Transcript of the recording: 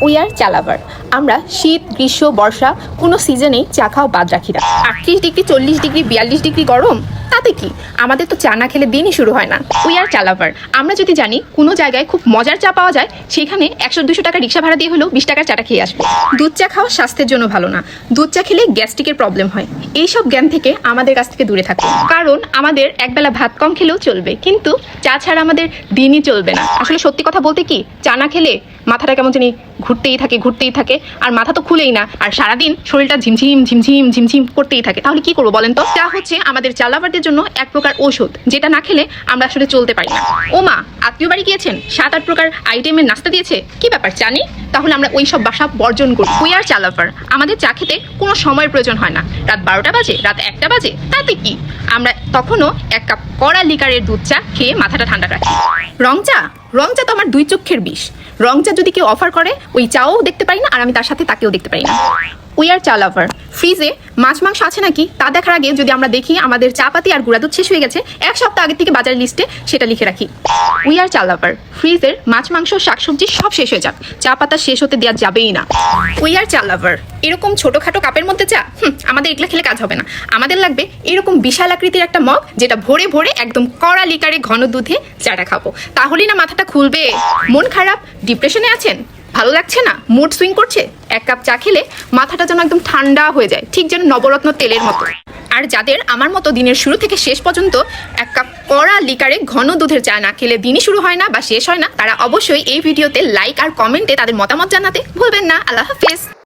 We are চা লাভার। আমরা শীত, গ্রীষ্ম, বর্ষা কোনো সিজনেই চা খাওয়া বাদ রাখি না। 38 ডিগ্রি, 40 ডিগ্রি, 42 ডিগ্রি গরম, তাতে কি? আমাদের তো চা না খেলে দিনই শুরু হয় না। উই আর চা লাভার। আমরা যদি জানি কোনো জায়গায় খুব মজার চা পাওয়া যায়, সেখানে 100-200 টাকা রিক্সা ভাড়া দিয়ে হলেও 20 টাকার চাটা খেয়ে আসবে। দুধ চা খাওয়া স্বাস্থ্যের জন্য ভালো না। দুধ চা খেলে গ্যাস্ট্রিকের প্রবলেম হয়। এইসব জ্ঞান থেকে আমাদের কাছ থেকে দূরে থাকো, কারণ আমাদের একবেলা ভাত কম খেলেও চলবে, কিন্তু চা ছাড়া আমাদের দিনই চলবে না। আসলে সত্যি কথা বলতে কি, চা না খেলে মাথাটা কেমন জানি ঘুরতেই থাকে, আর মাথা তো খুলেই না, আর সারাদিন শরীরটা ঝিমঝিম ঝিমঝিম ঝিমঝিম করতেই থাকে। তাহলে কি করবো বলেন তো? চা হচ্ছে আমাদের চা লাভারদের জন্য এক প্রকার ঔষধ, যেটা না খেলে আমরা আসলে চলতে পারি না। ও মা, আত্মীয় বাড়ি গিয়েছেন, 7-8 প্রকার আইটেমের নাস্তা দিয়েছে, কি ব্যাপার চা নেই? তাহলে আমরা ওই সব বাসা বর্জন করি। উই আর চা লাভার। আমাদের চা খেতে কোনো সময়ের প্রয়োজন হয় না। রাত 12টা বাজে, রাত 1টা বাজে, তাতে কি? আমরা তখনও 1 কাপ কড়া লিকারের দুধ চা খেয়ে মাথাটা ঠান্ডা রাখি। রং চা তো আমার 2 চক্ষের বিষ। রং চা যদি কেউ অফার করে, ওই চাও দেখতে পারি না, আর আমি তার সাথে তাকেও দেখতে পারি না। উই আর চা লাভার। ফ্রিজে মাছ মাংস আছে নাকি তা দেখার আগে যদি আমরা দেখি আমাদের চা পাতি আর গুঁড়া দুধ শেষ হয়ে গেছে, 1 সপ্তাহ আগে থেকে বাজারের লিস্টে সেটা লিখে রাখি। উই আর চা লাভার। ফ্রিজের মাছ মাংস শাকসবজি সব শেষ হয়ে যাক, চা পাতা শেষ হতে দেওয়া যাবেই না। উই আর চা লাভার। এরকম ছোটখাটো কাপের মধ্যে চা, আমাদের এগুলা খেলে কাজ হবে না। আমাদের লাগবে এরকম বিশাল আকৃতির একটা মগ, যেটা ভরে ভরে একদম কড়া লিকারে ঘন দুধে চাটা খাবো। তাহলেই না মাথাটা খুলবে। মন খারাপ, ডিপ্রেশনে আছেন, ভালো লাগছে না, মুড সুইং করছে, 1 কাপ চা খেলে মাথাটা যেন একদম ঠান্ডা হয়ে যায়, ঠিক যেন নবরত্ন তেলের মতো। আর যাদের আমার মতো দিনের শুরু থেকে শেষ পর্যন্ত 1 কাপ কড়া লিকারে ঘন দুধের চা না খেলে দিনই শুরু হয় না বা শেষ হয় না, তারা অবশ্যই এই ভিডিওতে লাইক আর কমেন্টে তাদের মতামত জানাতে ভুলবেন না। আল্লাহ হাফেজ।